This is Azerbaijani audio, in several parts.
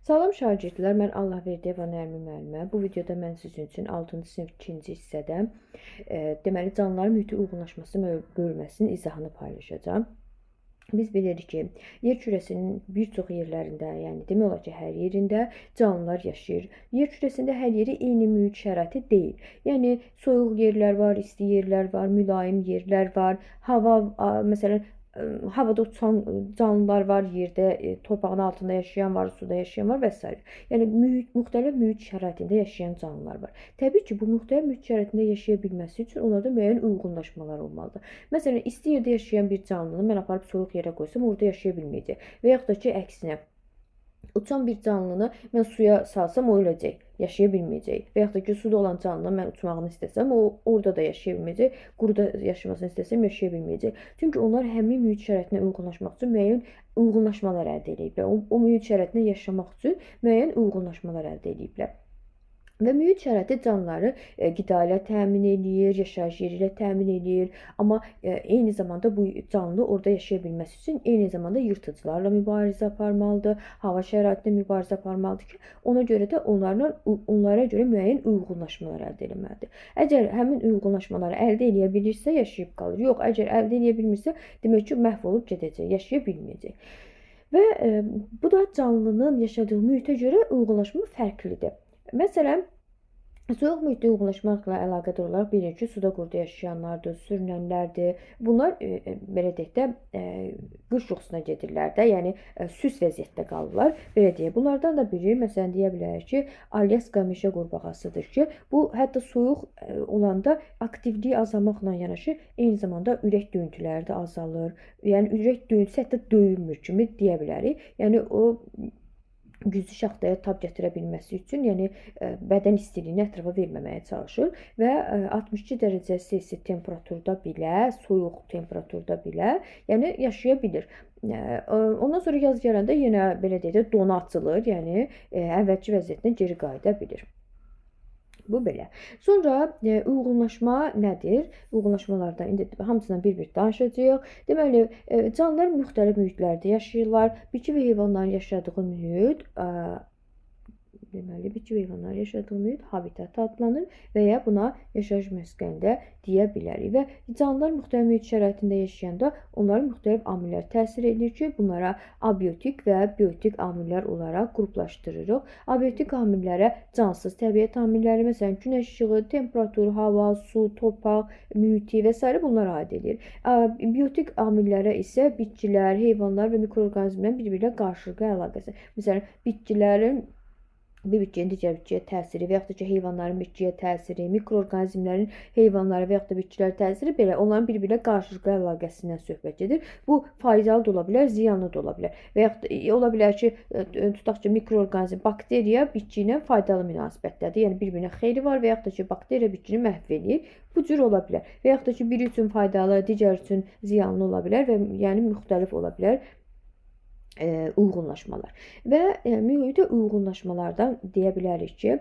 Salam şagirdlər, mən Allahverdiyev Nərmin müəllimə. Bu videoda mən sizin üçün 6-cı sinif 2-ci hissədə deməli canlıların mühitə uyğunlaşması bölməsinin izahını paylaşacağam. Biz bilirik ki, yer kürəsinin bir çox yerlərində, yəni demək olar ki, hər yerində canlılar yaşayır. Yer kürəsində hər yeri eyni mühit şəraiti deyil. Yəni soyuq yerlər var, isti yerlər var, mülayim yerlər var. Hava məsələn havada uçan canlılar var, yerdə torpağın altında yaşayan var, suda yaşayan var və s. Yəni müxtəlif mühit şəraitində yaşayan canlılar var. Təbii ki, bu müxtəlif mühit şəraitində yaşaya bilməsi üçün onlarda müəyyən uyğunlaşmalar olmalıdır. Məsələn, isti yerdə yaşayan bir canlını mən aparıb soyuq yerə qoysam, orada yaşaya bilməyəcək. Və yaxud da ki, əksinə, uçan bir canlını mən suya salsam, o öləcək, yaşaya bilməyəcək. Və yaxud da ki, suda olan canlını mən uçmağını istəsəm, o orada da yaşaya bilməyəcək, quruda yaşamasını istəsəm, yaşaya bilməyəcək. Çünki onlar həmin mühit şəraitinə uyğunlaşmaq üçün müəyyən uyğunlaşmalar əldə ediblər. O mühit şəraitində yaşamaq üçün müəyyən uyğunlaşmalar əldə ediblər. Və mühit şəraiti canlıları qida ilə təmin edir, yaşayış yeri ilə təmin edir. Amma eyni zamanda bu canlı orada yaşaya bilməsi üçün eyni zamanda yırtıcılarla mübarizə aparmalıdır, hava şəraitində mübarizə aparmalıdır ki, ona görə də onlara görə müəyyən uyğunlaşmalar əldə etməlidir. Əgər həmin uyğunlaşmaları əldə edə bilirsə, yaşayıb qalır. Yox, əgər əldə edə bilmirsə, demək ki, məhv olub gedəcək, yaşaya bilməyəcək. Və bu da canlının yaşadığı mühitə görə uyğunlaşma fərqlidir. Məsələn, soyuq mühitdə uyğunlaşmaqla əlaqədar olaraq bilirik ki, suda quruda yaşayanlardır, sürünənlərdir. Bunlar belə deyək də qış yuxusuna gedirlər də, yəni süs vəziyyətdə qalırlar. Belə deyək. Bunlardan da biri məsələn deyə bilərik ki, Alyaska meşə qurbağasıdır ki, bu hətta soyuq olanda aktivliyi azalmaqla yanaşı eyni zamanda ürək döyüntüləri də azalır. Yəni ürək döyüntüsü hətta döyülmür kimi deyə bilərik. Yəni o güclü şaxtaya tab gətirə bilməsi üçün, yəni bədən istiliyini ətrafa verməməyə çalışır və 62 dərəcə Selsi temperaturda belə, soyuq temperaturda belə, yəni yaşaya bilir. Ondan sonra yaz gələndə yenə belə deyək də dona açılır, yəni əvvəlki vəziyyətinə geri qayıda bilir. Bu belə. Sonra uyğunlaşma nədir? Uyğunlaşmalardan indi hamısından bir-bir danışacağıq. Deməli, canlılar müxtəlif mühitlərdə yaşayırlar. Bitki və heyvanların yaşadığı mühit deməli, bitki və heyvanların yaşadığı mühit habitat adlanır və ya buna yaşayış məskəni də deyə bilərik. Və canlılar müxtəlif mühit şəraitində yaşayanda onlara müxtəlif amillər təsir edir ki, bunlara abiotik və biotik amillər olaraq qruplaşdırırıq. Abiotik amillərə cansız təbiət amilləri, məsələn, günəş işığı, temperatur, hava, su, torpaq, mühiti və s. bunlar aid edir. Biotik amillərə isə bitkilər, heyvanlar və mikroorqanizmlərin bir-birlə qarşılıqlı əlaqəsi. Məsələn, bitkilərin bir bitkinin digər bitkiyə təsiri və yaxud da ki, heyvanların bitkiyə təsiri, mikroorqanizmlərin heyvanlara və yaxud da bitkilərə təsiri belə onların bir-birlə qarşılıqlı əlaqəsindən söhbət gedir. Bu faydalı da ola bilər, ziyanlı da ola bilər. Və yaxud da ola bilər ki, tutaq ki, mikroorqanizm, bakteriya bitki ilə faydalı münasibətdədir. Yəni bir-birinə xeyri var və yaxud da ki, bakteriya bitkini məhv edir. Bu cür ola bilər. Və yaxud da ki, biri üçün faydalı, digər üçün ziyanlı ola bilər və yəni müxtəlif ola bilər uyğunlaşmalar. Və mühitə uyğunlaşmalardan deyə bilərik ki,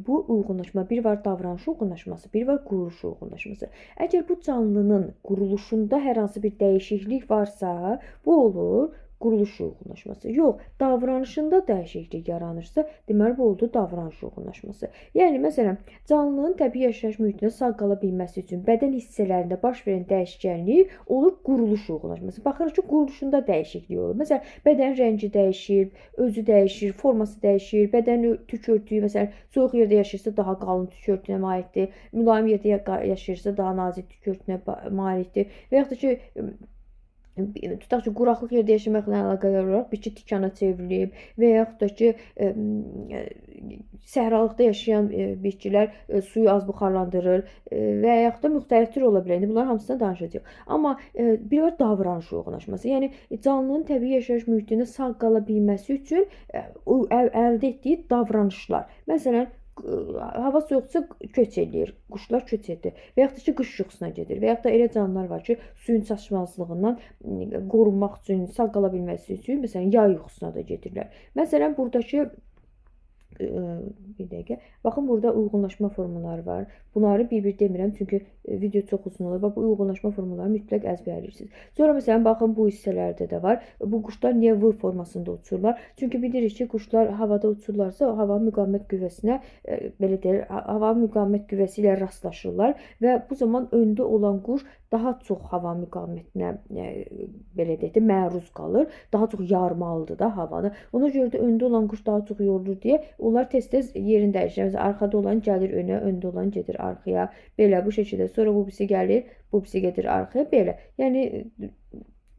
bu uyğunlaşma bir var davranış uyğunlaşması, bir var quruluş uyğunlaşması. Əgər bu canlının quruluşunda hər hansı bir dəyişiklik varsa, bu olur quruluş uyğunlaşması. Yox, davranışında dəyişiklik yaranırsa, deməli bu oldu davranış uyğunlaşması. Yəni məsələn, canlının təbii yaşayış mühitində sağ qala bilməsi üçün bədən hissələrində baş verən dəyişkənlik olur quruluş uyğunlaşması. Baxırıq ki, quruluşunda dəyişiklik olur. Məsələn, bədən rəngi dəyişir, özü dəyişir, forması dəyişir, bədən tük örtüyü məsələn, soyuq yerdə yaşayırsa daha qalın tük örtüyünə malikdir, mülayim yerdə yaşayırsa daha nazik tük örtüyünə malikdir. Və yaxud da ki, tutaq ki, quraqlıq yerdə yaşamaqla əlaqədar olaraq bitki tikana çevrilib və yaxud da ki, səhralıqda yaşayan bitkilər suyu az buxarlandırır və yaxud da müxtəlif tür ola bilər. İndi bunların hamısından danışacağıq. Amma bir var davranış uyğunlaşması. Yəni canlının təbii yaşayış mühitində sağ qala bilməsi üçün əldə etdiyi davranışlar. Məsələn, hava soyuqsa köç eləyir, quşlar köç edir və yaxud da ki, qış yuxusuna gedir və yaxud da elə canlılar var ki, suyun çatışmazlığından qorunmaq üçün, sağ qala bilməsi üçün, məsələn, yay yuxusuna da gedirlər. Məsələn, buradakı Bir dəqiqə. Baxın, burada uyğunlaşma formaları var. Bunları bir-bir demirəm, çünki video çox uzun olur. Bax, bu uyğunlaşma formaları mütləq əzbərləyirsiniz. Sonra məsələn, baxın, bu hissələrdə də var. Bu quşlar niyə V formasında uçurlar? Çünki bilirik ki, quşlar havada uçurlarsa, hava müqavimət qüvvəsinə, belə deyək, hava müqavimət qüvvəsi ilə rastlaşırlar və bu zaman öndə olan quş daha çox hava müqavimətinə, belə deyək də, məruz qalır. Daha çox yarmalıdır da havanı. Ona görə də öndə olan quş daha çox yorulur deyə onlar tez-tez yerini dəyişir. Məsələn, arxada olan gəlir önə, öndə olan gedir arxaya. Belə bu şəkildə. Sonra bu birisi gəlir, bu birisi gedir arxaya. Belə. Yəni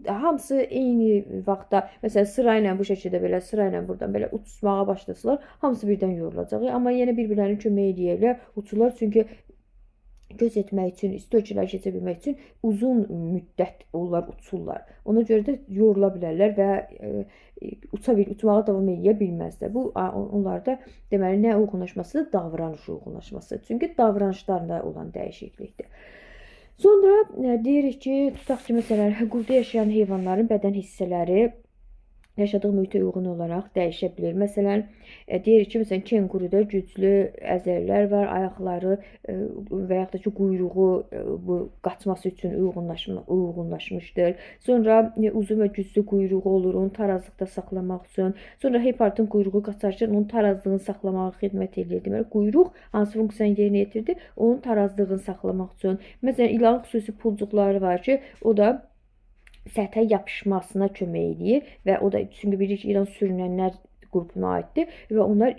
hamısı eyni vaxtda, məsələn, sırayla bu şəkildə belə, sırayla buradan belə uçmağa başlasalar, hamısı birdən yorulacaq. Amma yenə bir-birlərinə kömək eləyirlər, uçurlar. Çünki göz etmək üçün, isti ölçülər keçə bilmək üçün uzun müddət onlar uçurlar. Ona görə də yorula bilərlər və uçmağa davam edə bilməzlər. Bu onlarda deməli nə uyğunlaşmasıdır? Davranış uyğunlaşması. Çünki davranışlarında olan dəyişiklikdir. Sonra deyirik ki, tutaq ki, məsələn, quruda yaşayan heyvanların bədən hissələri yaşadığı mühitə uyğun olaraq dəyişə bilir. Məsələn, deyirik ki, məsələn, kenquruda güclü əzələlər var, ayaqları və yaxud da ki, quyruğu bu qaçması üçün uyğunlaşmışdır. Sonra uzun və güclü quyruğu olur, onu tarazlıqda saxlamaq üçün. Sonra hepardın quyruğu qaçarkən onun tarazlığını saxlamağa xidmət edir. Deməli, quyruq hansı funksiyanı yerinə yetirdi? Onun tarazlığını saxlamaq üçün. Məsələn, ilanın xüsusi pulcuqları var ki, o da səthə yapışmasına kömək edir və o da çünki bilirik ki, ilan sürünənlər qrupuna aiddir və onlar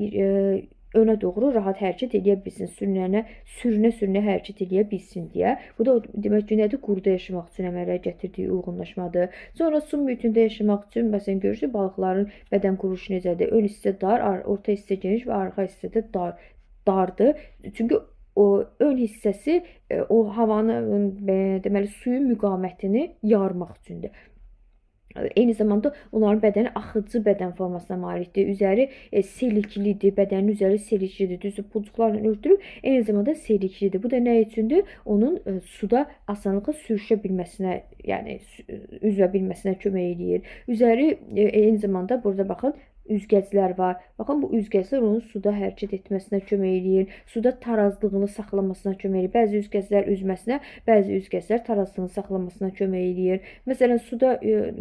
önə doğru rahat hərəkət edə bilsin, sürünə hərəkət edə bilsin deyə. Bu da demək ki, nədir? Quruda yaşamaq üçün əmələ gətirdiyi uyğunlaşmadır. Sonra su mühitində yaşamaq üçün, məsələn, görürsünüz, balıqların bədən quruluşu necədir? Ön hissə dar, orta hissə geniş və arxa hissədə dardır. Çünki o ön hissəsi o havanın, deməli, suyun müqavimətini yarmaq üçündür. Eyni zamanda onların bədəni axıcı bədən formasına malikdir. Üzəri seliklidir, bədənin üzəri seliklidir. Düzdür, pulcuqlarla örtülüb, eyni zamanda seliklidir. Bu da nə üçündür? Onun suda asanlıqla sürüşə bilməsinə, yəni üzə bilməsinə kömək edir. Üzəri eyni zamanda burada baxın, üzgəclər var. Baxın, bu üzgəclər onun suda hərəkət etməsinə kömək edir. Suda tarazlığını saxlamasına kömək edir. Bəzi üzgəclər üzməsinə, bəzi üzgəclər tarazlığını saxlamasına kömək edir. Məsələn, suda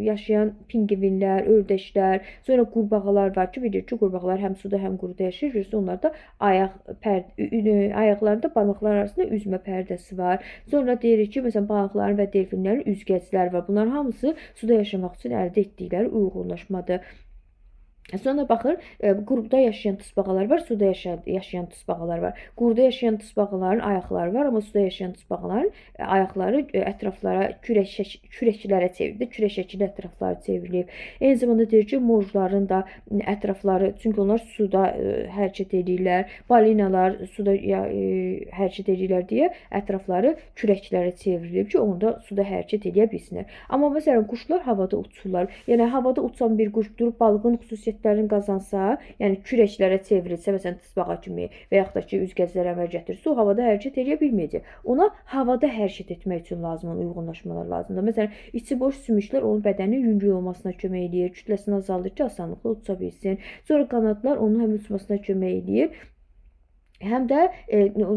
yaşayan pingvinlər, ördəklər, sonra qurbağalar var ki, bilir ki, qurbağalar həm suda, həm quruda yaşayır. Görürsünüz, onlarda ayaqlarında barmaqlar arasında üzmə pərdəsi var. Sonra deyirik ki, məsələn, balıqların və delfinlərin üzgəcləri var. Bunlar hamısı suda yaşamaq üçün əldə etdikləri uyğunlaşmadır. Sonra baxır, qurumda yaşayan tısbağalar var, suda yaşayan tısbağalar var. Quruda yaşayan tısbağaların ayaqları var, amma suda yaşayan tısbağaların ayaqları ətraflara, kürəklərə çevrilir, kürək şəkilli ətrafları çevrilib. Eyni zamanda deyir ki, morjların da ətrafları, çünki onlar suda hərəkət edirlər, balinalar suda hərəkət edirlər deyə ətrafları kürəklərə çevrilib ki, onda suda hərəkət edə bilsinlər. Amma məsələn, quşlar havada uçurlar. Yəni, havada uçan bir quş durub balığın xüsusiyyətlərini qazansa, yəni kürəklərə çevrilsə, məsələn, tısbağa kimi və yaxud da ki, üzgəclərə əməl gətirsə, o havada hərəkət edə bilməyəcək. Ona havada hərəkət etmək üçün lazım olan uyğunlaşmalar lazımdır. Məsələn, içi boş sümüklər onun bədəninin yüngül olmasına kömək edir, kütləsini azaldır ki, asanlıqla uça bilsin. Sonra qanadlar onun həm uçmasına kömək edir, həm də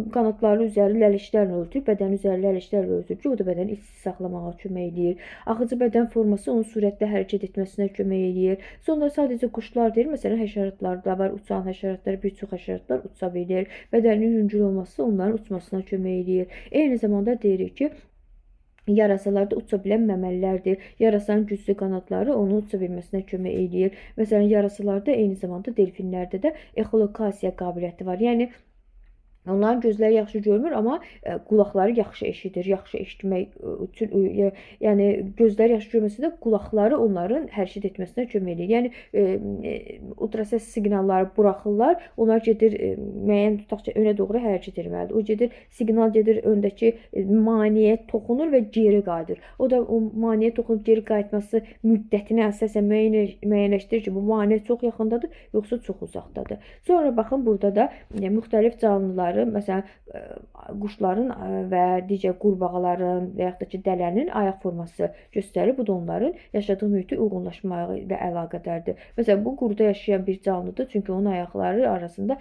qanadları üzəri lələklərlə örtülüb, bədən üzəri lələklərlə örtülüb ki, o da bədəni isti saxlamağa kömək edir. Axıcı bədən forması onun sürətlə hərəkət etməsinə kömək edir. Sonra sadəcə quşlar deyil, məsələn, həşəratlar da var, uçan həşəratlar, bir çox həşəratlar uça bilir. Bədənin yüngül olması onların uçmasına kömək edir. Eyni zamanda deyirik ki, yarasalarda uça bilən məməlilərdir. Yarasanın güclü qanadları onun uça bilməsinə kömək edir. Məsələn, yarasalarda eyni zamanda delfinlərdə də exolokasiya qabiliyyəti var. Yəni, onların gözləri yaxşı görmür, amma qulaqları yaxşı eşidir. Yaxşı eşitmək üçün, yəni gözləri yaxşı görməsə də qulaqları onların hərəkət etməsinə kömək edir. Yəni ultrasəs siqnalları buraxırlar, onlar gedir müəyyən tutaq ki, önə doğru hərəkət etməlidir. O gedir, siqnal gedir öndəki maneəyə toxunur və geri qayıdır. O da o maneəyə toxunub geri qayıtması müddətini əsasən müəyyənləşdirir ki, bu maneə çox yaxındadır, yoxsa çox uzaqdadır. Sonra baxın, burada da müxtəlif canlılar canlıların, məsələn, quşların və digər qurbağaların və yaxud da ki, dələnin ayaq forması göstərir. Bu da onların yaşadığı mühitə uyğunlaşmağı ilə əlaqədardır. Məsələn, bu quruda yaşayan bir canlıdır, çünki onun ayaqları arasında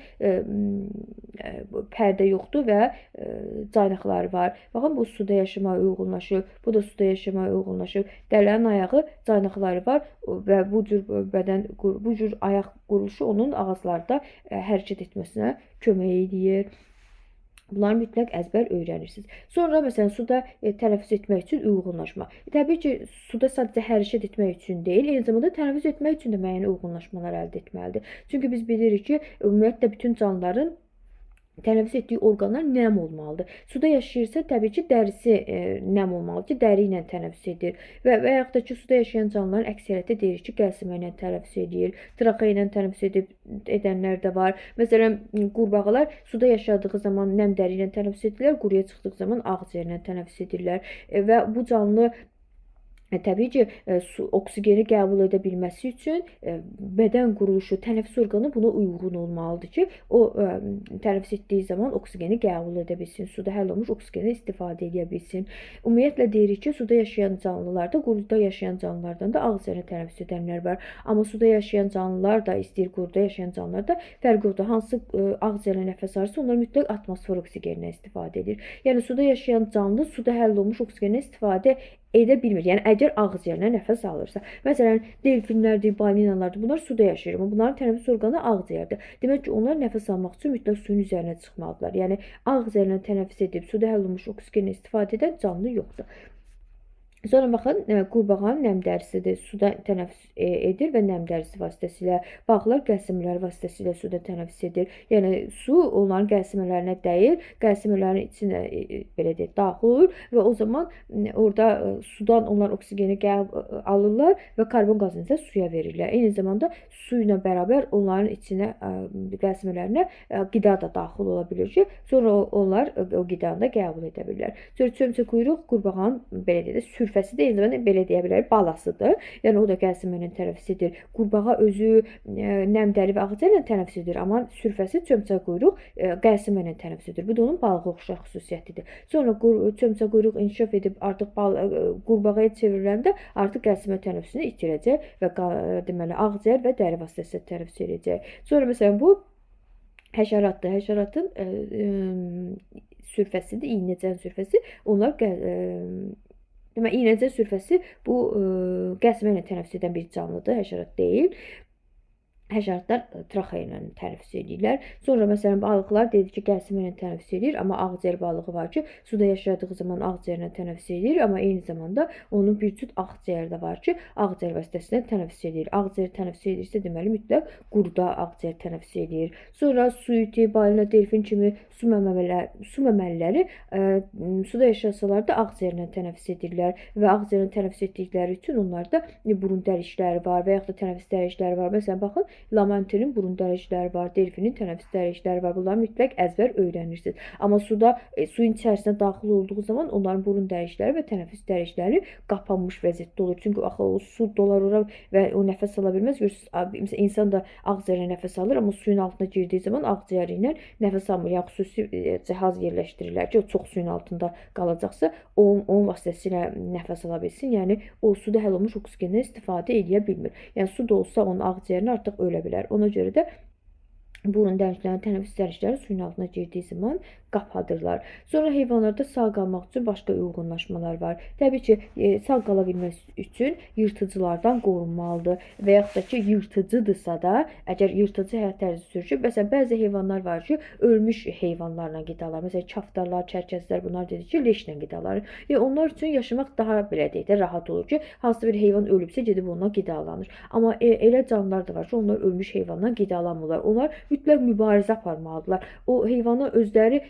pərdə yoxdur və caynaqları var. Baxın, bu suda yaşamaya uyğunlaşır, bu da suda yaşamaya uyğunlaşır. Dələnin ayağı, caynaqları var və bu cür ayaq quruluşu onun ağızlarda hərəkət etməsinə kömək edir. Bunları mütləq əzbər öyrənirsiniz. Sonra məsələn suda tənəffüs etmək üçün uyğunlaşma. Təbii ki, suda sadəcə hərəkət etmək üçün deyil, eyni zamanda tənəffüs etmək üçün də müəyyən uyğunlaşmalar əldə etməlidir. Çünki biz bilirik ki, ümumiyyətlə bütün canlıların tənəffüs etdiyi orqanlar nəm olmalıdır. Suda yaşayırsa təbii ki, dərisi nəm olmalıdır ki, dəri ilə tənəffüs edir. Və yaxud da ki, suda yaşayan canlıların əksəriyyəti deyirik ki, gəlsimə ilə tənəffüs edir, traxeya ilə tənəffüs edənlər də var. Məsələn, qurbağalar suda yaşadığı zaman nəm dəri ilə tənəffüs edirlər, quruya çıxdığı zaman ağciyər ilə tənəffüs edirlər. Və bu canlı təbii ki, oksigeni qəbul edə bilməsi üçün bədən quruluşu, tənəffüs orqanı buna uyğun olmalıdır ki, o tənəffüs etdiyi zaman oksigeni qəbul edə bilsin, suda həll olmuş oksigeni istifadə edə bilsin. Ümumiyyətlə deyirik ki, suda yaşayan canlılarda, quruda yaşayan canlılardan da ağciyərlə tənəffüs edənlər var. Amma suda yaşayan canlılar da, istəyir quruda yaşayan canlılar da fərq yoxdur. Hansı ağciyərlə nəfəs alırsa, onlar mütləq atmosfer oksigenindən istifadə edir. Yəni suda yaşayan canlı suda həll olmuş oksigenindən istifadə edə bilmir. Yəni əgər ağciyərlə nəfəs alırsa, məsələn, delfinlərdir, balinalardır, bunlar suda yaşayır, amma bunların tənəffüs orqanı ağciyərdir. Demək ki, onlar nəfəs almaq üçün mütləq suyun üzərinə çıxmalıdırlar. Yəni ağciyərlə tənəffüs edib suda həll olmuş oksigenlə istifadə edən canlı yoxdur. Sonra baxın, qurbağanın nəm dərisidir. Suda tənəffüs edir və nəm dərisi vasitəsilə, balıqlar qəlsəmələri vasitəsilə suda tənəffüs edir. Yəni su onların qəlsəmələrinə dəyir, qəlsəmələrin içinə belə deyək, daxil olur və o zaman orada sudan onlar oksigeni alırlar və karbon qazını isə suya verirlər. Eyni zamanda su ilə bərabər onların içinə, qəlsəmələrinə qida da daxil ola bilir ki, sonra onlar o qidanı da qəbul edə bilirlər. Sonra çömçəkuyruq qurbağanın belə deyək, sürfəsi də eyni zamanda belə deyə bilərik, balasıdır. Yəni o da qəlsəmə ilə tənəffüs edir. Qurbağa özü nəm dəri və ağciyərlə tənəffüs edir, amma sürfəsi çömçəkuyruq qəlsəmə ilə tənəffüs edir. Bu da onun balığa oxşar xüsusiyyətidir. Sonra çömçəkuyruq inkişaf edib artıq qurbağaya çevriləndə artıq qəlsəmə tənəffüsünü itirəcək və deməli ağciyər və dəri vasitəsilə tənəffüs edəcək. Sonra məsələn bu həşəratdır. Həşəratın sürfəsidir, iynəcən sürfəsi. Onlar deməli, iynəcən sürfəsi bu qəlsəmə ilə tənəffüs edən bir canlıdır, həşərat deyil. Həşəratlar traxeya ilə tənəffüs edirlər. Sonra məsələn balıqlar dedik ki, qəlsəmə ilə tənəffüs edir, amma ağciyər balığı var ki, suda yaşadığı zaman ağciyərlə tənəffüs edir, amma eyni zamanda onun bir cüt ağciyər də var ki, ağciyər vasitəsilə tənəffüs edir. Ağciyər tənəffüs edirsə, deməli mütləq quruda ağciyər tənəffüs edir. Sonra su iti, balina, delfin kimi su məməliləri suda yaşasalar da ağciyərlə tənəffüs edirlər və ağciyərlə tənəffüs etdikləri üçün onlarda burun dəlikləri var və yaxud da tənəffüs dəlikləri var. Məsələn, baxın, lamanterin burun dəlikləri var, delfinin tənəffüs dəlikləri var. Bunları mütləq əzbər öyrənirsiniz. Amma suyun içərisinə daxil olduğu zaman onların burun dəlikləri və tənəffüs dəlikləri qapanmış vəziyyətdə olur. Çünki axı o su dolar ora və o nəfəs ala bilməz. Görürsüz, insan da ağciyərlə nəfəs alır, amma suyun altına girdiyi zaman ağciyəri ilə nəfəs almır. Yəni xüsusi cihaz yerləşdirirlər ki, o çox suyun altında qalacaqsa, onun vasitəsilə nəfəs ala bilsin. Yəni o suda həll olmuş oksigendən istifadə edə bilmir. Yəni su da olsa onun ağciyərini artıq ölə bilər. Ona görə də burun dəlikləri, tənəffüs dəlikləri suyun altına girdiyi zaman qapadırlar. Sonra heyvanlarda sağ qalmaq üçün başqa uyğunlaşmalar var. Təbii ki, sağ qala bilməsi üçün yırtıcılardan qorunmalıdır və yaxud da ki, yırtıcıdırsa da, əgər yırtıcı həyat tərzi sürür, məsələn, bəzi heyvanlar var ki, ölmüş heyvanlarla qidalar, məsələn, kaftarlar, çərkəzlər, bunlar dedik ki, leşlə qidalar. Onlar üçün yaşamaq daha belə deyək də rahat olur ki, hansı bir heyvan ölübsə gedib ondan qidalanır. Amma elə canlılar da var ki, onlar ölmüş heyvandan qidalanmırlar. Onlar mütləq mübarizə aparmalıdırlar. O heyvana özləri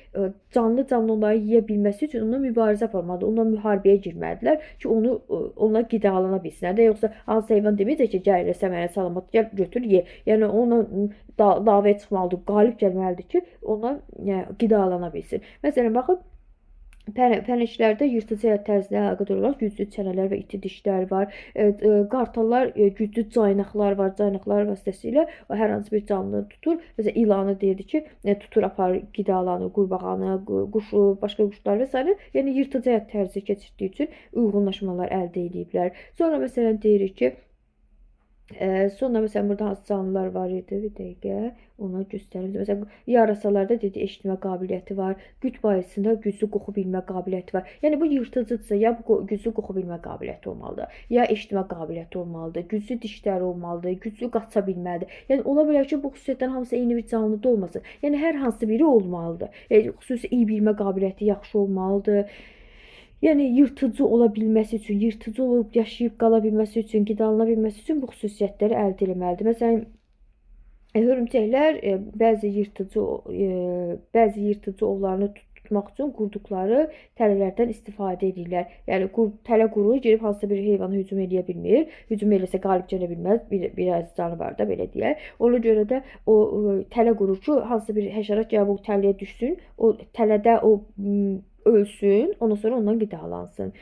canlı onları yeyə bilməsi üçün ona mübarizə aparmalıdır. Onlar müharibəyə girməlidirlər ki, onlar qidalana bilsinlər də. Yoxsa hansı heyvan deməyəcək ki, gəl eləsə mənə salamat, gəl götür ye. Yəni ona davaya çıxmalıdır, qalib gəlməlidir ki, onlar qidalana bilsin. Məsələn, baxın, Pənəklərdə yırtıcı həyat tərzinə əlaqədar olaraq güclü çənələr və iti dişlər var. Qartallar güclü caynaqlar var. Caynaqlar vasitəsilə o hər hansı bir canlını tutur. Məsələn, ilanı deyirdi ki, tutur aparır qidalanı, qurbağanı, quşu, başqa quşlar və s. Yəni yırtıcı həyat tərzi keçirdiyi üçün uyğunlaşmalar əldə ediblər. Sonra məsələn deyirik ki, sonra məsələn burada hansı canlılar var idi? Bir dəqiqə ona göstərim. Məsələn, yarasalarda dedi eşitmə qabiliyyəti var. Qütb ayısında güclü qoxu bilmə qabiliyyəti var. Yəni bu yırtıcıdırsa ya bu güclü qoxu bilmə qabiliyyəti olmalıdır, ya eşitmə qabiliyyəti olmalıdır, güclü dişləri olmalıdır, güclü qaça bilməlidir. Yəni ola bilər ki, bu xüsusiyyətlər hamısı eyni bir canlıda olmasın. Yəni hər hansı biri olmalıdır. Yəni xüsusi iyi bilmə qabiliyyəti yaxşı olmalıdır. Yəni yırtıcı ola bilməsi üçün, yırtıcı olub yaşayıb qala bilməsi üçün, qidalana bilməsi üçün bu xüsusiyyətləri əldə etməlidir. Məsələn, hörümçəklər bəzi yırtıcı ovlarını tutmaq üçün qurduqları tələlərdən istifadə edirlər. Yəni tələ quru gedib hansısa bir heyvana hücum edə bilmir. Hücum eləsə qalib gələ bilməz. Bir az canı var da belə deyək. Ona görə də o tələ qurur ki, hansısa bir həşərat gəlib o tələyə düşsün. O tələdə o ölsün, ondan sonra ondan qidalansın.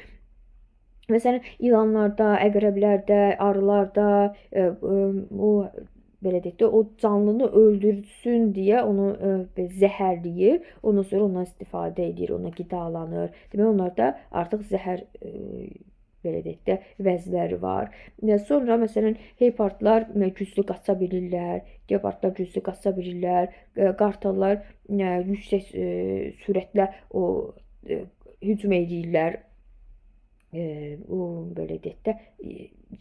Məsələn, ilanlarda, əqrəblərdə, arılarda o belə deyək də, o canlını öldürsün deyə onu zəhərləyir. Ondan sonra ondan istifadə edir, ona qidalanır. Demək, onlarda artıq zəhər belə deyək də vəzləri var. Sonra məsələn heypardlar güclü qaça bilirlər, gepardlar güclü qaça bilirlər, qartallar yüksək sürətlə o hücum edirlər. O belə deyək də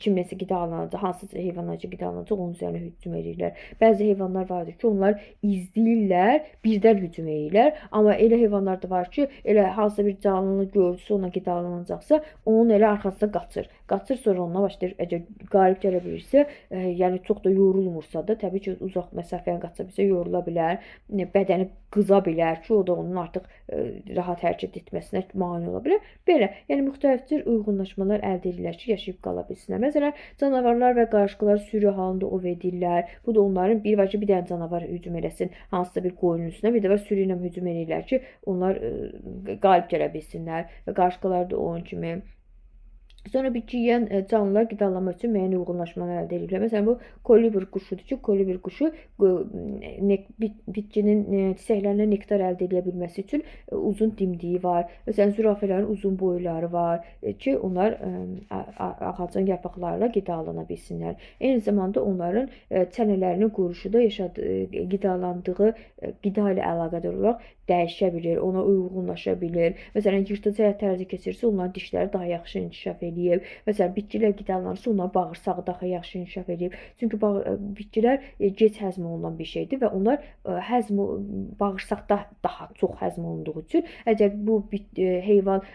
kimləsə qidalanacaq, hansısa heyvanlarca qidalanacaq, onun üzərinə hücum edirlər. Bəzi heyvanlar vardır ki, onlar izləyirlər, birdən hücum edirlər. Amma elə heyvanlar da var ki, elə hansısa bir canlını görürsə, ona qidalanacaqsa, onun elə arxasına qaçır. Qaçır, sonra ondan başlayır, əgər qalib gələ bilirsə, yəni çox da yorulmursa da, təbii ki, uzaq məsafəyə qaça bilsə yorula bilər, bədəni qıza bilər ki, o da onun artıq rahat hərəkət etməsinə mane ola bilər. Belə, yəni müxtəlif cür uyğunlaşmalar əldə edirlər ki, yaşayıb qala bilsinlər. Məsələn, canavarlar və qarışqalar sürü halında ov edirlər. Bu da onların bir var ki, bir dənə canavar hücum eləsin hansısa bir qoyunun üstünə, bir də var sürü ilə hücum edirlər ki, onlar qalib gələ bilsinlər və qarışqalar da onun kimi. Sonra bitki yeyən canlılar qidalanmaq üçün müəyyən uyğunlaşmalar əldə edirlər. Məsələn, bu kolibr quşudur ki, kolibr quşu bitkinin çiçəklərindən nektar əldə edə bilməsi üçün uzun dimdiyi var. Məsələn, zürafələrin uzun boyları var ki, onlar ağacın yarpaqlarıyla qidalana bilsinlər. Eyni zamanda onların çənələrinin quruşu da qidalandığı qida ilə əlaqədar olaraq dəyişə bilir, ona uyğunlaşa bilir. Məsələn, yırtıcı həyat tərzi keçirirsə, onların dişləri daha yaxşı inkişaf edir. Məsələn, bitkilər qidalanırsa, onların bağırsağı daha yaxşı inkişaf edir. Çünki bitkilər gec həzm olunan bir şeydir və onlar bağırsaqda daha çox həzm olunduğu üçün, əgər bu heyvan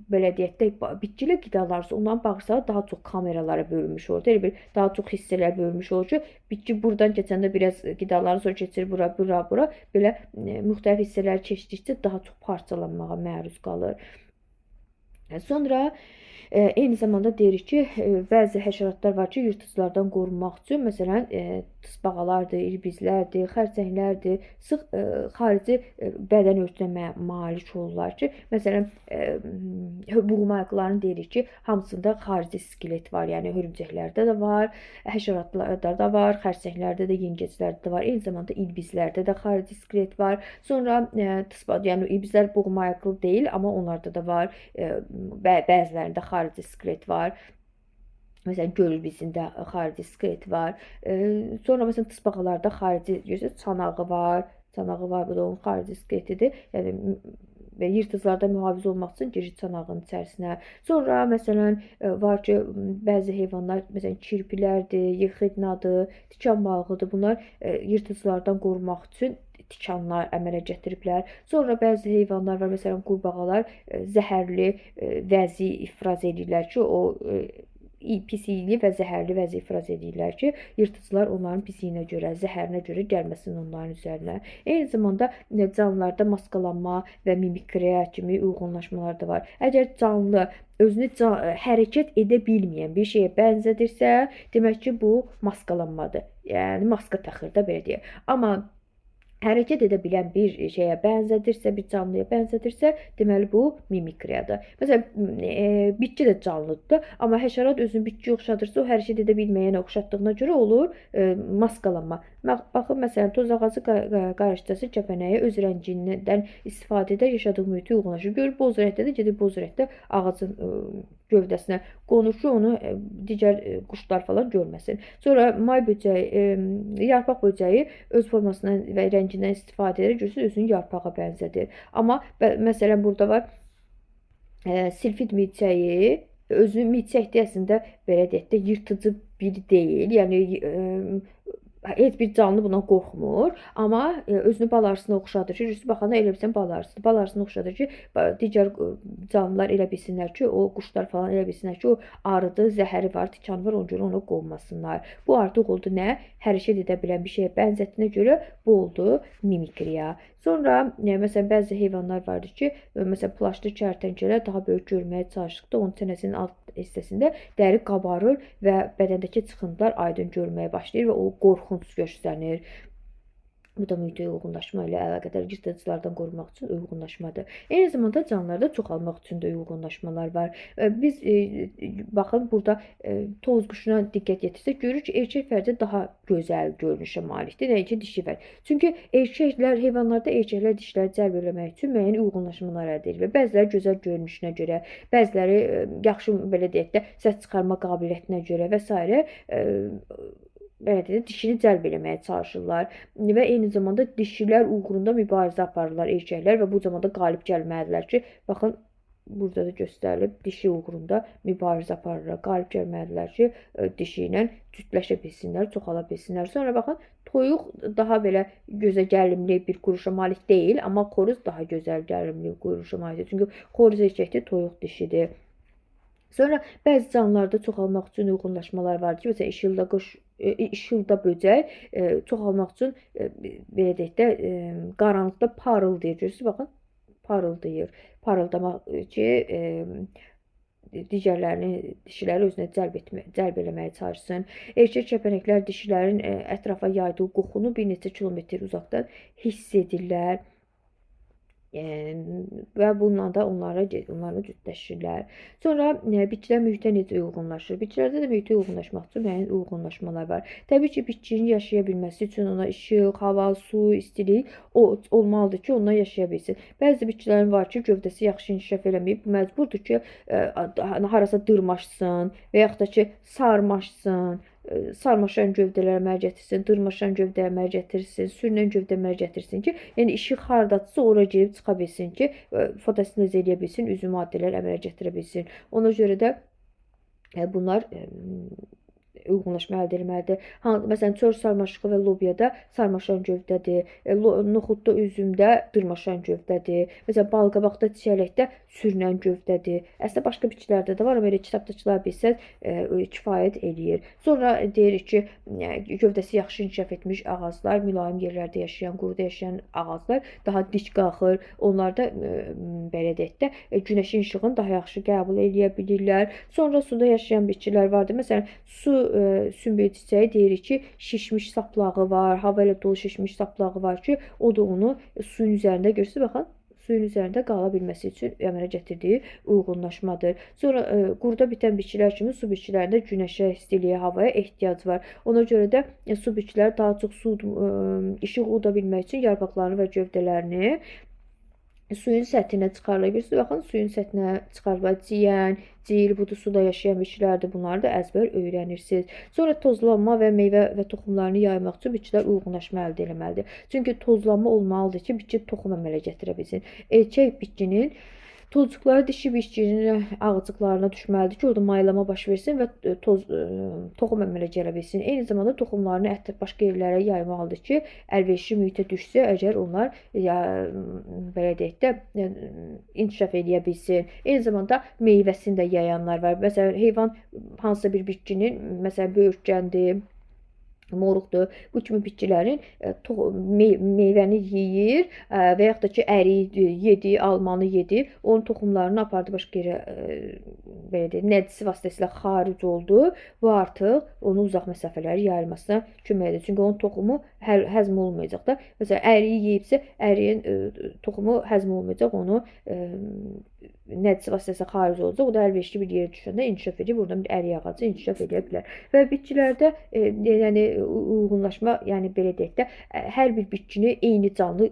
belə deyək də bitkilər qidalanırsa, onların bağırsağı daha çox kameralara bölünmüş olur. Elə bir daha çox hissələrə bölünmüş olur ki, bitki buradan keçəndə biraz qidalanır, sonra keçir bura, belə müxtəlif hissələri keçdikcə daha çox parçalanmağa məruz qalır. Sonra eyni zamanda deyirik ki, bəzi həşəratlar var ki, yırtıcılardan qorunmaq üçün, məsələn, tısbağalardır, ilbizlərdir, xərçənglərdir, sıx xarici bədən örtüyə malik olurlar ki, məsələn, buğumayaqların deyirik ki, hamısında xarici skelet var, yəni hörümçəklərdə də var, həşəratlarda da var, xərçənglərdə də, yengeclərdə də var, eyni zamanda ilbizlərdə də xarici skelet var. Sonra yəni ilbizlər buğumayaqlı deyil, amma onlarda da var, bəzilərində xarici skelet var. Məsələn, göl ilbizində xarici skelet var. Sonra məsələn, tısbağalarda xarici çanağı var. Bu da onun xarici skeletidir. Yəni və yırtıcılardan mühafizə olmaq üçün girir çanağın içərisinə. Sonra məsələn var ki, bəzi heyvanlar, məsələn kirpilərdir, yexidnadır, tikan balığıdır. Bunlar yırtıcılardan qorunmaq üçün tikanlar əmələ gətiriblər. Sonra bəzi heyvanlar var, məsələn qurbağalar zəhərli vəzi ifraz edirlər ki, o pisiyli və zəhərli vəzi ifraz edirlər ki, yırtıcılar onların pisiyinə görə, zəhərinə görə gəlməsin onların üzərinə. Eyni zamanda canlılarda maskalanma və mimikriya kimi uyğunlaşmalar da var. Əgər canlı özünü hərəkət edə bilməyən bir şeyə bənzədirsə, demək ki, bu maskalanmadır. Yəni maska taxır da belə deyək. Amma hərəkət edə bilən bir şeyə bənzədirsə, bir canlıya bənzədirsə, deməli bu mimikriyadır. Məsələn, bitki də canlıdır, amma həşərat özünü bitkiyə oxşadırsa, o hərəkət edə bilməyənə oxşatdığına görə olur maskalanma. Baxın, məsələn, toz ağacı qarışdırası kəpənəyi öz rəngindən istifadə edər, yaşadığı mühitə uyğunlaşır. Görür boz rəngdədir, gedir boz rəngdə ağacın gövdəsinə qonur ki, onu digər quşlar falan görməsin. Sonra may böcəyi, yarpaq böcəyi öz formasından və rəngindən istifadə edir. Görürsünüz, özünü yarpağa bənzədir. Amma məsələn, burada var silfid milçəyi, özünü milçəkdir əslində, belə deyək də, yırtıcı biri deyil. Yəni heç bir canlı buna qorxmur, amma özünü bal arısına oxşadır ki, görürsünüz, baxanda elə bilsən bal arısıdır. Bal arısına oxşadır ki, digər canlılar elə bilsinlər ki, o quşlar falan elə bilsinlər ki, o arıdır, zəhəri var, tikanı var, ona görə onu qovmasınlar. Bu artıq oldu nə? Hərəkət edə bilən bir şeyə bənzətdiyinə görə bu oldu mimikriya. Sonra məsələn bəzi heyvanlar vardır ki, məsələn plaşlı kərtənkələ daha böyük görməyə çalışdıqda onun çənəsinin alt hissəsində dəri qabarır və bədəndəki çıxıntılar aydın görməyə başlayır və o qorxunc göstərir. Bu da mühitə uyğunlaşma ilə əlaqədar yırtıcılardan qorumaq üçün uyğunlaşmadır. Eyni zamanda canlılarda çoxalmaq üçün də uyğunlaşmalar var. Biz baxın, burada toz quşuna diqqət yetirsək, görürük ki, erkək fərdi daha gözəl görünüşə malikdir, nəinki dişi fərd. Çünki erkəklər, heyvanlarda erkəklər dişləri cəlb eləmək üçün müəyyən uyğunlaşmalar əldə edir. Bəziləri gözəl görünüşünə görə, bəziləri yaxşı, belə deyək də, səs çıxarma qabiliyyətinə görə və s. Belə deyək, dişini cəlb eləməyə çalışırlar və eyni zamanda dişilər uğrunda mübarizə aparırlar erkəklər və bu zamanda qalib gəlməlidirlər ki, baxın, burada da göstərilib, dişi uğrunda mübarizə aparırlar, qalib gəlməlidirlər ki, dişi ilə cütləşə bilsinlər, çoxala bilsinlər. Sonra baxın, toyuq daha belə gözə gəlimli bir quruşa malik deyil, amma xoruz daha gözəl gəlimli quruşa malikdir. Çünki xoruz erkəkdir, toyuq dişidir. Sonra bəzi canlılarda çoxalmaq üçün uyğunlaşmalar var ki, məsələn, işılda böcək çoxalmaq üçün, belə deyək də, qaranlıqda parıldayır. Görürsünüz, baxın, parıldayır. Parıldamaq ki, dişiləri özünə cəlb eləməyə çalışsın. Erkək kəpənəklər dişilərin ətrafa yaydığı qoxunu bir neçə kilometr uzaqdan hiss edirlər. Və bununla da onlarla cütləşirlər. Sonra bitkilər mühitə necə uyğunlaşır? Bitkilərdə də mühitə uyğunlaşmaq üçün müəyyən uyğunlaşmalar var. Təbii ki, bitkinin yaşaya bilməsi üçün ona işıq, hava, su, istilik olmalıdır ki, ondan yaşaya bilsin. Bəzi bitkilərin var ki, gövdəsi yaxşı inkişaf eləməyib, məcburdur ki, harasa dırmaşsın və yaxud da ki, sarmaşsın. Sarmaşan gövdələr əmələ gətirsin, dırmaşan gövdə əmələ gətirsin, sürünən gövdə əmələ gətirsin ki, yəni işıq hardadırsa ora girib çıxa bilsin ki, fotosintez edə bilsin, üzvü maddələr əmələ gətirə bilsin. Ona görə də bunlar uyğunlaşma əldə etməlidir. Məsələn, çöl sarmaşığı və lobyada sarmaşan gövdədir, noxudda, üzümdə dırmaşan gövdədir. Məsələn, balqabaqda, çiyələkdə sürünən gövdədir. Əslində başqa bitkilərdə də var, amma elə kitabdakılar bilsəz kifayət eləyir. Sonra deyirik ki, gövdəsi yaxşı inkişaf etmiş ağaclar, mülayim yerlərdə yaşayan, quruda yaşayan ağaclar daha dik qalxır. Onlar da belə deyək də günəşin işığını daha yaxşı qəbul edə bilirlər. Sonra suda yaşayan bitkilər vardır. Məsələn, su sümbül çiçəyi deyirik ki, şişmiş saplağı var, hava ilə dolu şişmiş saplağı var ki, o da onu suyun üzərində, görürsünüz, baxın, suyun üzərində qala bilməsi üçün əmələ gətirdiyi uyğunlaşmadır. Sonra quruda bitən bitkilər kimi su bitkilərində günəşə, istiliyə, havaya ehtiyac var. Ona görə də su bitkiləri daha çox işıq uda bilmək üçün yarpaqlarını və gövdələrini suyun səthinə çıxarırlar. Görürsünüz, baxın, suyun səthinə çıxarırlar. Ciyən, ciyil, budur, suda yaşayan bitkilər bunları da əzbər öyrənirsiniz. Sonra tozlanma və meyvə və toxumlarını yaymaq üçün bitkilər uyğunlaşma əldə etməlidir. Çünki tozlanma olmalıdır ki, bitki toxum əmələ gətirə bilsin. Erkək bitkinin tozcuqları dişi bitkinin ağacıqlarına düşməlidir ki, orada maylama baş versin və toxum əmələ gələ bilsin. Eyni zamanda toxumlarını başqa yerlərə yaymalıdır ki, əlverişli mühitə düşsə, əgər onlar belə deyək də inkişaf edə bilsin. Eyni zamanda meyvəsini də yayanlar var. Məsələn, heyvan hansısa bir bitkinin, məsələn, böyürtkəndir, moruqdur. Bu kimi bitkilərin meyvəni yeyir və yaxud da ki, əriyi yedi, almanı yedi. Onun toxumlarını apardı başqa yerə, belə deyək, nədisi vasitəsilə xaric oldu. Bu artıq onun uzaq məsafələri yayılmasına kömək edir. Çünki onun toxumu həzm olmayacaq da. Məsələn, əriyi yeyibsə, əriyin toxumu həzm olmayacaq, onu nədisi vasitəsilə xaric olacaq. O da əlverişli bir yerə düşəndə inkişaf edib, buradan bir əriyi ağacı inkişaf edə bilər. Və bitkilərdə yəni uyğunlaşma, yəni belə deyək də, hər bir bitkini eyni canlı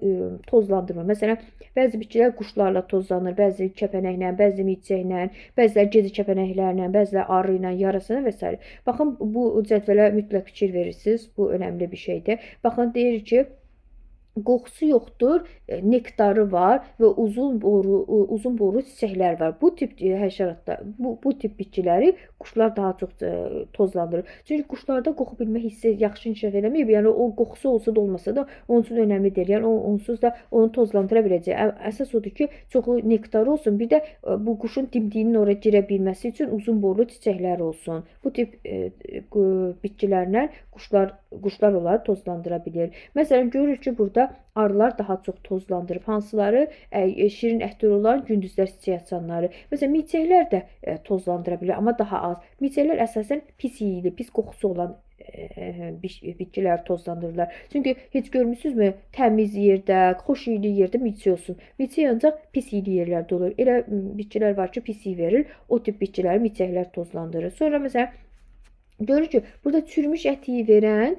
tozlandırmır. Məsələn, bəzi bitkilər quşlarla tozlanır, bəzi kəpənəklə, bəzi milçəklə, bəziləri gecə kəpənəklərlə, bəziləri arı ilə, yarasa və s. Baxın, bu cədvələ mütləq fikir verirsiniz. Bu önəmli bir şeydir. Baxın, deyir ki, qoxusu yoxdur, nektarı var və uzun boru çiçəklər var. Bu tip həşəratlar, bu tip bitkiləri quşlar daha çox tozlandırır. Çünki quşlarda qoxu bilmə hissi yaxşı inkişaf eləməyib. Yəni o qoxusu olsa da olmasa da onun üçün önəmli deyil. Yəni onsuz da onu tozlandıra biləcək. Əsas odur ki, çoxu nektarı olsun. Bir də bu quşun dimdiyinin ora girə bilməsi üçün uzun borlu çiçəklər olsun. Bu tip bitkilərlə quşlar onları tozlandıra bilir. Məsələn, görürük ki, burada arılar daha çox tozlandırıb. Hansıları? Şirin ətli olan gündüzlər çiçək açanları. Məsələn, milçəklər də tozlandıra bilir, amma daha az. Milçəklər əsasən pis yeyili, pis qoxusu olan bitkilər tozlandırırlar. Çünki heç görmüsünüzmü, təmiz yerdə, xoş iyili yerdə milçək olsun. Milçək ancaq pis iyili yerlərdə olur. Elə bitkilər var ki, pis iyi verir. O tip bitkiləri milçəklər tozlandırır. Sonra məsələn, görürük ki, burada çürümüş ətiyi verən,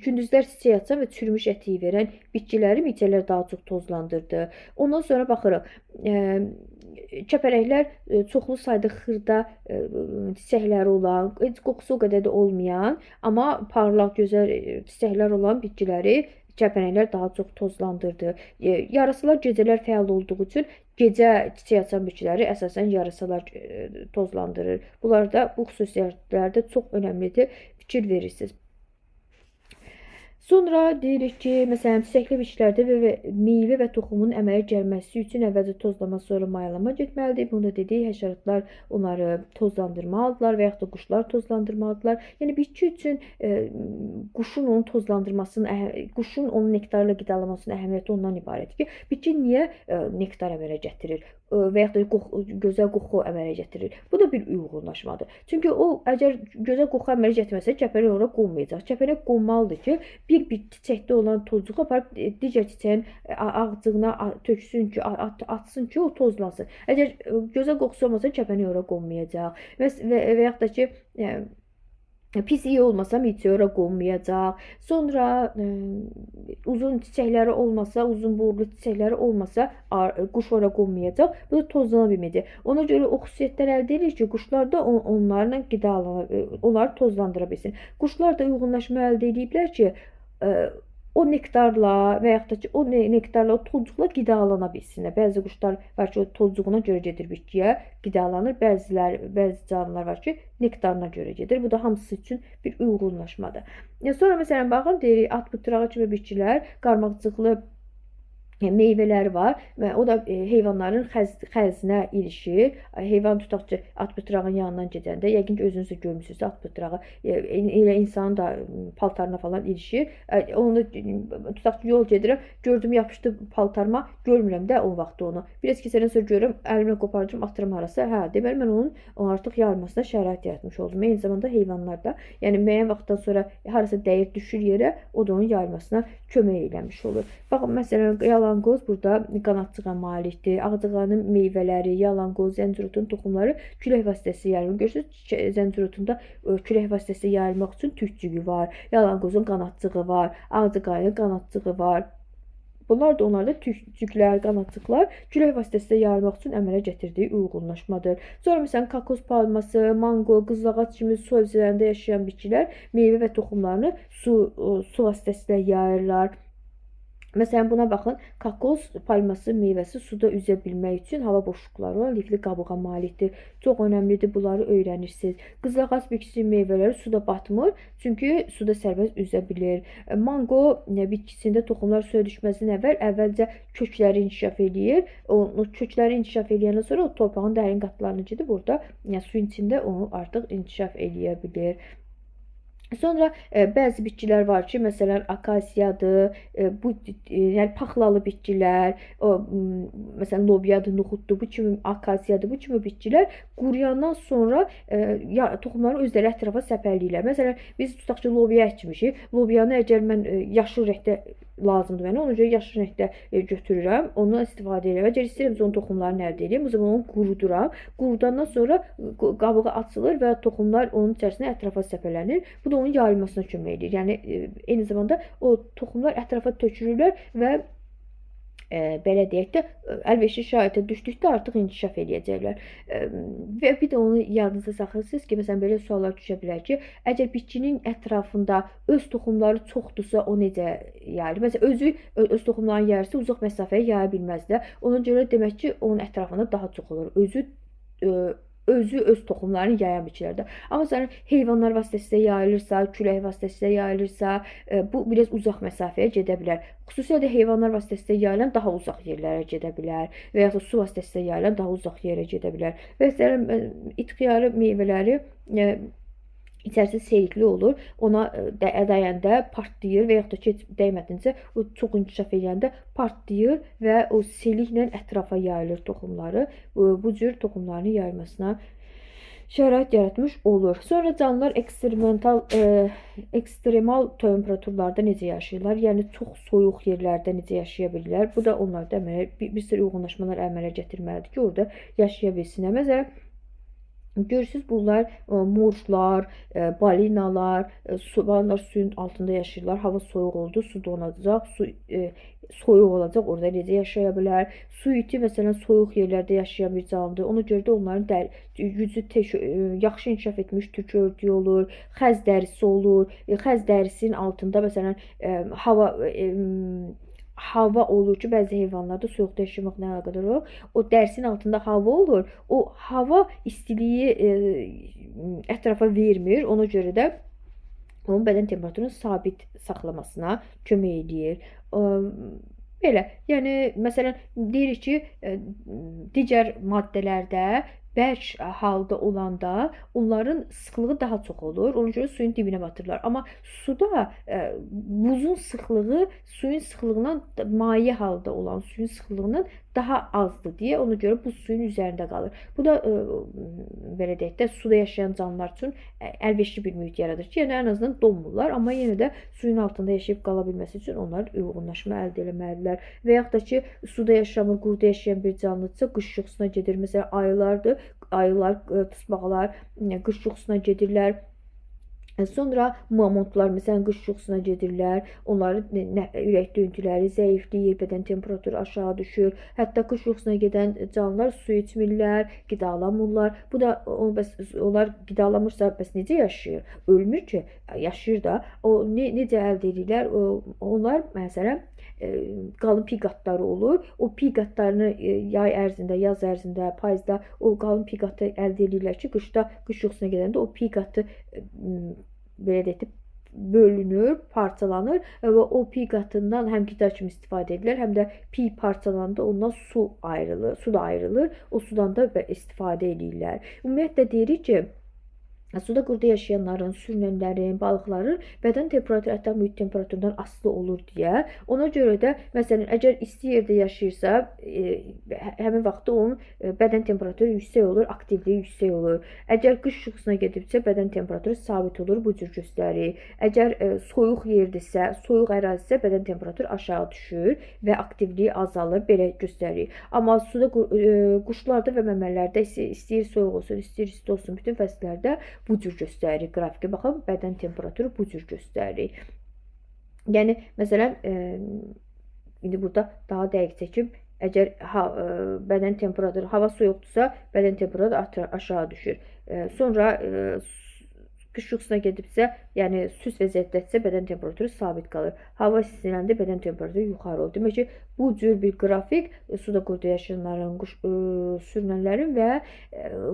gündüzlər çiçək açan və çürümüş ətiyi verən bitkiləri milçəklər daha çox tozlandırdı. Ondan sonra baxırıq, kəpənəklər çoxlu sayda xırda çiçəkləri olan, qoxusu o qədər də olmayan, amma parlaq, gözəl çiçəklər olan bitkiləri kəpənəklər daha çox tozlandırdı. Yarısalar gecələr fəal olduğu üçün gecə çiçək açan bitkiləri əsasən yarısalar tozlandırır. Bunlar da bu xüsusiyyətlərdə çox önəmlidir. Fikir verirsiniz. Sonra deyirik ki, məsələn, çiçəkli bitkilərdə meyvə və toxumun əmələ gəlməsi üçün əvvəlcə tozlama, sonra mayalama getməlidir. Bunu da dedik, həşəratlar onları tozlandırmalıdırlar və yaxud da quşlar tozlandırmalıdırlar. Yəni bitki üçün quşun onu tozlandırmasının, quşun onun nektarla qidalanmasının əhəmiyyəti ondan ibarətdir ki, bitki niyə nektar əmələ gətirir və yaxud da gözəl qoxu əmələ gətirir. Bu da bir uyğunlaşmadır. Çünki o, əgər gözəl qoxu əmələ gətirməsə, kəpənək ora qonmayacaq. Kəpənək qonmalıdır ki, bir çiçəkdə olan tozuğu aparıb digər çiçəyin ağcığına töksün ki, atsın ki, o tozlansın. Əgər gözəl qoxusu olmasa, kəpənək ora qonmayacaq. Və yaxud da ki, pis iyi olmasa milçək ora qonmayacaq. Sonra uzun çiçəkləri olmasa, uzun borlu çiçəkləri olmasa quş ora qonmayacaq. Bu da tozlana bilməyəcək. Ona görə o xüsusiyyətlər əldə edir ki, quşlar da onlarla onları tozlandıra bilsin. Quşlar da uyğunlaşma əldə ediblər ki, o nektarla və yaxud da ki, o nektarla, o tozcuqla qidalana bilsinlər. Bəzi quşlar var ki, o tozcuğuna görə gedir bitkiyə, qidalanır. Bəzi canlılar var ki, nektarına görə gedir. Bu da hamısı üçün bir uyğunlaşmadır. Sonra məsələn, baxın, deyirik, at pıtırağı kimi bitkilər, qarmaqcıqlı meyvələri var və o da heyvanların xəzinə ilişir. Heyvan tutaq ki, at pıtırağın yanından gedəndə, yəqin ki, özünüz də görmüsünüz, at pıtırağı elə insanın da paltarına falan ilişir. Onu da tutaq ki, yol gedirəm, gördüm, yapışdı paltarıma, görmürəm də o vaxt onu. Biraz keçəndən sonra görürəm, əlimlə qoparacağım, atırım harasa. Hə, deməli, mən onun artıq yarılmasına şərait yaratmış oldum. Eyni zamanda heyvanlarda, yəni müəyyən vaxtdan sonra harasa dəyir, düşür yerə, o da onun yayılmasına kömək eləmiş olur. Baxın, məsələn, yalanqoz burada qanadçığa malikdir. Ağcaqanadın meyvələri, yalanqoz, zəncirotun toxumları külək vasitəsilə yayılır. Görürsünüz, zəncirotunda külək vasitəsilə yayılmaq üçün tükcüyü var. Yalanqozun qanadçığı var. Ağcaqanadın qanadçığı var. Bunlar da onlarda tükcüklər, qanadçıqlar külək vasitəsilə yayılmaq üçün əmələ gətirdiyi uyğunlaşmadır. Sonra məsələn, kakos palması, mango, qızılağac kimi su hövzələrində yaşayan bitkilər meyvə və toxumlarını su vasitəsilə yayırlar. Məsələn, buna baxın, kakos palması meyvəsi suda üzə bilmək üçün hava boşluqları olan lifli qabığa malikdir. Çox önəmlidir, bunları öyrənirsiniz. Qızılağac bitkisi meyvələri suda batmır, çünki suda sərbəst üzə bilir. Mango bitkisində toxumlar suya düşməsindən əvvəlcə kökləri inkişaf eləyir. O kökləri inkişaf eləyəndən sonra o torpağın dərin qatlarına gedib orada suyun içində onu artıq inkişaf eləyə bilir. Sonra bəzi bitkilər var ki, məsələn, akasiyadır, bu yəni paxlalı bitkilər, məsələn, lobyadır, noxuddur, bu kimi akasiyadır, bu kimi bitkilər quruyandan sonra toxumları özləri ətrafa səpələyirlər. Məsələn, biz tutaq ki, lobya əkmişik. Lobyanı əgər mən yaşıl rəngdə lazımdır mənə, ona görə yaşıl rəngdə götürürəm, ondan istifadə edirəm. Əgər istəyirəmsə onun toxumlarını əldə edeyim, o zaman onu quruduram. Qurudandan sonra qabığı açılır və toxumlar onun içərisinə ətrafa səpələnir. Bu da onun yayılmasına kömək edir. Yəni eyni zamanda o toxumlar ətrafa tökülürlər və belə deyək də, əlverişli şəraitə düşdükdə artıq inkişaf eləyəcəklər. Və bir də onu yadınızda saxlayırsınız ki, məsələn, belə suallar düşə bilər ki, əgər bitkinin ətrafında öz toxumları çoxdursa, o necə yayılır? Məsələn, özü öz toxumlarını yayırsa, uzaq məsafəyə yaya bilməz də. Ona görə demək ki, onun ətrafında daha çox olur. Özü öz toxumlarını yayan bitkilərdə. Amma məsələn, heyvanlar vasitəsilə yayılırsa, külək vasitəsilə yayılırsa, bu biraz uzaq məsafəyə gedə bilər. Xüsusilə də heyvanlar vasitəsilə yayılan daha uzaq yerlərə gedə bilər və ya da su vasitəsilə yayılan daha uzaq yerə gedə bilər. Və məsələn, itxiyarı meyvələri içərisi selikli olur. Ona dəyəndə partlayır və yaxud da ki, dəymədincə o çox inkişaf edəndə partlayır və o seliklə ətrafa yayılır toxumları. Bu cür toxumların yayılmasına şərait yaratmış olur. Sonra canlılar ekstremal temperaturlarda necə yaşayırlar? Yəni çox soyuq yerlərdə necə yaşaya bilirlər? Bu da onlarda bir sürü uyğunlaşmalar əmələ gətirməlidir ki, orada yaşaya bilsinlər. Məsələn, görürsünüz, bunlar morjlar, balinalar, bunlar suyun altında yaşayırlar. Hava soyuq oldu, su donacaq, su soyuq olacaq, orada necə yaşaya bilər? Su iti məsələn soyuq yerlərdə yaşayan bir canlıdır. Ona görə də onların gücü yaxşı inkişaf etmiş tük örtüyü olur, xəz dərisi olur. Xəz dərisinin altında məsələn hava olur ki, bəzi heyvanlarda soyuqda yaşamaqla əlaqədar olur. O dərisinin altında hava olur. O hava istiliyi ətrafa vermir. Ona görə də onun bədən temperaturunu sabit saxlamasına kömək edir. Belə, yəni məsələn deyirik ki, digər maddələrdə bərk halda olanda onların sıxlığı daha çox olur. Ona görə suyun dibinə batırlar. Amma suda buzun sıxlığı suyun sıxlığından maye halda olan suyun sıxlığından daha azdır deyə ona görə bu suyun üzərində qalır. Bu da belə deyək də suda yaşayan canlılar üçün əlverişli bir mühit yaradır ki, yəni ən azından donmurlar, amma yenə də suyun altında yaşayıb qala bilməsi üçün onlar uyğunlaşma əldə etməlidirlər. Və yaxud da ki, suda yaşamır, quruda yaşayan bir canlıdırsa qış yuxusuna gedir. Məsələn, ayılardır. Ayılar, tısbağalar qış yuxusuna gedirlər. Sonra mamutlar məsələn qış yuxusuna gedirlər. Onların ürək döyüntüləri zəifləyir, bədən temperaturu aşağı düşür. Hətta qış yuxusuna gedən canlılar su içmirlər, qidalanmırlar. Bu da onlar qidalanmırsa bəs necə yaşayır? Ölmür ki, yaşayır da. O necə əldə edirlər? Onlar məsələn qalın piy qatları olur. O piy qatlarını yay ərzində, yaz ərzində, payızda o qalın piy qatı əldə edirlər ki, qışda qış yuxusuna gedəndə o piy qatı belə deyək, bölünür, parçalanır və o piy qatından həm qida kimi istifadə edilir, həm də piy parçalananda ondan su ayrılır, su da ayrılır. O sudan da istifadə edirlər. Ümumiyyətlə deyirik ki, suda quruda yaşayanların, sürünənlərin, balıqların bədən temperaturu hətta mühit temperaturundan asılı olur deyə. Ona görə də məsələn əgər isti yerdə yaşayırsa, həmin vaxtda onun bədən temperaturu yüksək olur, aktivliyi yüksək olur. Əgər qış yuxusuna gedibsə, bədən temperaturu sabit olur, bu cür göstərir. Əgər soyuq yerdirsə, soyuq ərazisə bədən temperaturu aşağı düşür və aktivliyi azalır, belə göstərir. Amma suda quşlarda və məməlilərdə istəyir soyuq olsun, istəyir isti olsun, bütün fəsillərdə bu cür göstərir. Qrafikə baxın, bədən temperaturu bu cür göstərir. Yəni, məsələn, indi burada daha dəqiq çəkim, əgər bədən temperaturu, hava soyuqdursa, bədən temperaturu aşağı düşür. Sonra qış yuxusuna gedibsə, yəni süs vəziyyətdədirsə, bədən temperaturu sabit qalır. Hava istiləndə bədən temperaturu yuxarı olur. Demək ki, bu cür bir qrafik suda quruda yaşayanların, sürünənlərin və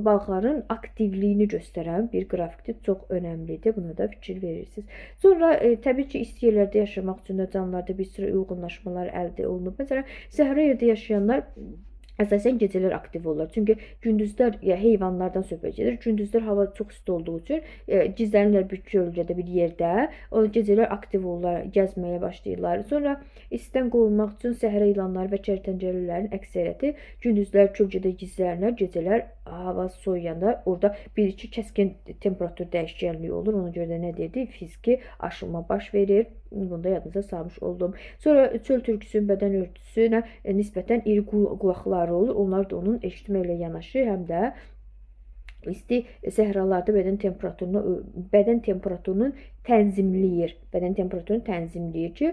balıqların aktivliyini göstərən bir qrafikdir. Çox önəmlidir. Buna da fikir verirsiniz. Sonra təbii ki, isti yerlərdə yaşamaq üçün də canlılarda bir sürü uyğunlaşmalar əldə olunub. Məsələn, səhra yerdə yaşayanlar Əsasən gecələr aktiv olurlar. Çünki gündüzlər heyvanlardan söhbət gedir. Gündüzlər hava çox isti olduğu üçün gizlənirlər bir kölgədə, bir yerdə. O gecələr aktiv olurlar, gəzməyə başlayırlar. Sonra istidən qorunmaq üçün səhra ilanları və kərtənkələlərin əksəriyyəti gündüzlər kölgədə gizlənirlər. Gecələr hava soyuyanda orada bir-iki kəskin temperatur dəyişkənliyi olur. Ona görə də nə deyirdi? Fiziki aşınma baş verir. Bunu da yadınıza salmış oldum. Sonra çöl türküsünün bədən örtüsünə nisbətən iri qulaqları olur. Onlar da onun eşitməklə yanaşı, həm də isti səhralarda bədən temperaturunu tənzimləyir. Bədən temperaturunu tənzimləyir ki,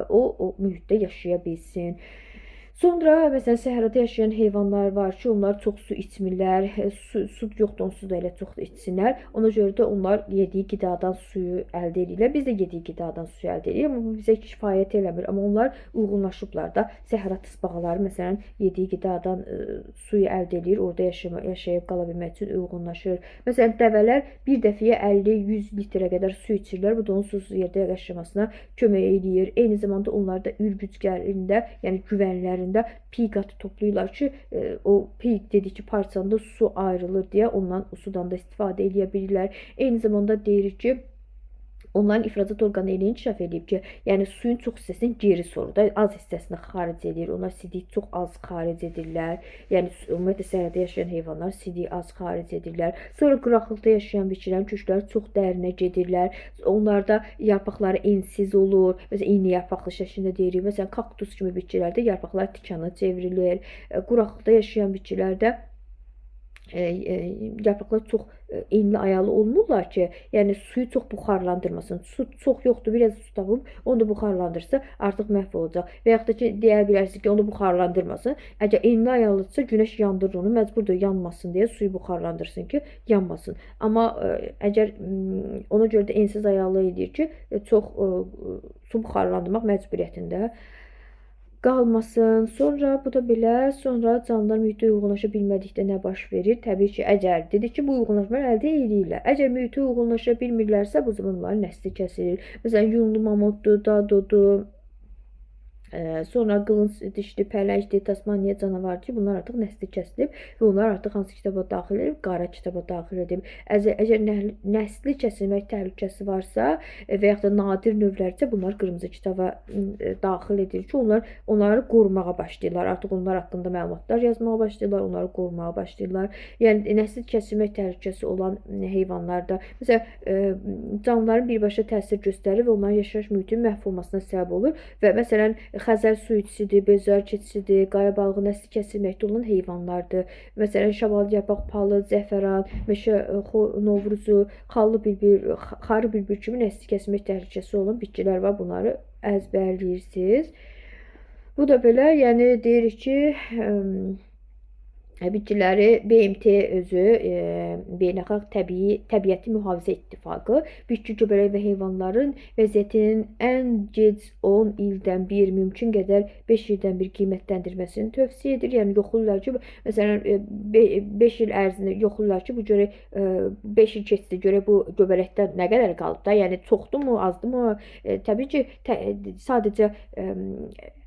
o mühitdə yaşaya bilsin. Sonra məsələn səhrada yaşayan heyvanlar var ki, onlar çox su içmirlər. Su yoxdur, onsuz da elə çox içsinlər. Ona görə də onlar yediyi qidadan suyu əldə edirlər. Biz də yediyi qidadan suyu əldə edirik, amma bu bizə kifayət eləmir. Amma onlar uyğunlaşıblar da. Səhra tısbağaları məsələn yediyi qidadan suyu əldə edir, orada yaşayıb qala bilmək üçün uyğunlaşır. Məsələn dəvələr bir dəfəyə 50-100 litrə qədər su içirlər. Bu da onun susuz yerdə yaşamasına kömək eləyir. Eyni zamanda onlar da ürgüclərində, yəni güvənlərində piy qatı toplayırlar ki, o piy dediki parçanda su ayrılır deyə ondan sudan da istifadə edə bilirlər. Eyni zamanda deyirik ki, onların ifrazat orqanı elə inkişaf edib ki, yəni suyun çox hissəsini geri sorur da, az hissəsini xaric edir. Onlar sidik çox az xaric edirlər. Yəni ümumiyyətlə səhrada yaşayan heyvanlar sidik az xaric edirlər. Sonra quraqlıqda yaşayan bitkilərin kökləri çox dərinə gedirlər. Onlarda yarpaqları ensiz olur. Məsələn, iynə yarpaqlı şəklində deyirik. Məsələn, kaktus kimi bitkilərdə yarpaqlar tikana çevrilir. Quraqlıqda yaşayan bitkilərdə yarpaqlar çox enli ayalı olmurlar ki, yəni suyu çox buxarlandırmasın. Su çox yoxdur, biraz su tapıb onu da buxarlandırsa artıq məhv olacaq. Və yaxud da ki, deyə bilərsiniz ki, onu buxarlandırmasın. Əgər enli ayalıdırsa günəş yandırır onu, məcburdur yanmasın deyə suyu buxarlandırsın ki, yanmasın. Amma əgər ona görə də ensiz ayalı edir ki, çox su buxarlandırmaq məcburiyyətində qalmasın. Sonra bu da belə, sonra canlılar mühitə uyğunlaşa bilmədikdə nə baş verir? Təbii ki, əgər dedik ki, bu uyğunlaşmaları əldə edirlər. Əgər mühitə uyğunlaşa bilmirlərsə, bu zaman onların nəsli kəsilir. Məsələn, yunlu mamutdur, dadodur. Sonra qılınc dişli, pələngdir, Tasmaniya canavarı ki, bunlar artıq nəsli kəsilib və onlar artıq hansı kitaba daxil edib? Qara kitaba daxil edib. Əgər nəsli kəsilmək təhlükəsi varsa və yaxud da nadir növlərsə, bunlar qırmızı kitaba daxil edilir ki, onları qorumağa başlayırlar. Artıq onlar haqqında məlumatlar yazmağa başlayırlar, onları qorumağa başlayırlar. Yəni nəsli kəsilmək təhlükəsi olan heyvanlarda, məsələn, canlıların birbaşa təsir göstərir və onların yaşayış mühitinin məhv olmasına səbəb olur və məsələn, Xəzər su içisidir, bezar keçisidir, qaya balığı nəsli kəsilməkdə olan heyvanlardır. Məsələn, şabalıd yarpaq, palıd, zəfəran, meşə novruzu, xarı bilbir kimi nəsli kəsilmək təhlükəsi olan bitkilər var. Bunları əzbərləyirsiniz. Bu da belə, yəni deyirik ki, bitkiləri BMT özü, Beynəlxalq Təbiəti Mühafizə İttifaqı, bitki, göbələk və heyvanların vəziyyətinin ən gec 10 ildən bir, mümkün qədər 5 ildən bir qiymətləndirməsini tövsiyə edir. Yəni yoxlayırlar ki, məsələn 5 il ərzində yoxlayırlar ki, bu görək 5 il keçdi, görək bu göbələkdə nə qədər qalıb da, yəni çoxdurmu, azdırmı? Təbii ki, sadəcə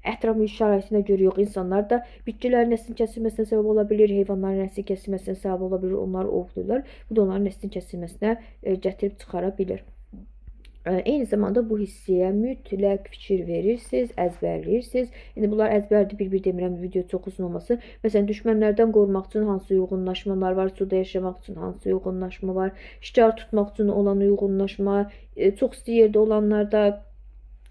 ətraf mühit şəraitinə görə yox, insanlar da bitkilərin nəslinin kəsilməsinə səbəb ola bilir, heyvanların nəslinin kəsilməsinə səbəb ola bilir, onları ovlayırlar. Bu da onların nəslinin kəsilməsinə gətirib çıxara bilir. Eyni zamanda bu hissəyə mütləq fikir verirsiniz, əzbərləyirsiniz. İndi bunlar əzbərdir, bir-bir demirəm, video çox uzun olmasın. Məsələn, düşmənlərdən qorumaq üçün hansı uyğunlaşmalar var, suda yaşamaq üçün hansı uyğunlaşma var, şikar tutmaq üçün olan uyğunlaşma, çox isti yerdə olanlarda,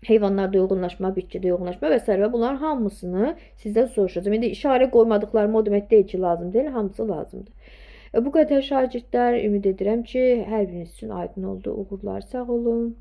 heyvanlarda uyğunlaşma, bitkidə uyğunlaşma və s. və bunların hamısını sizdən soruşacağım. İndi işarə qoymadıqlarım o demək deyil ki, lazım deyil, hamısı lazımdır. Bu qədər şagirdlər, ümid edirəm ki, hər biriniz üçün aydın oldu. Uğurlar, sağ olun.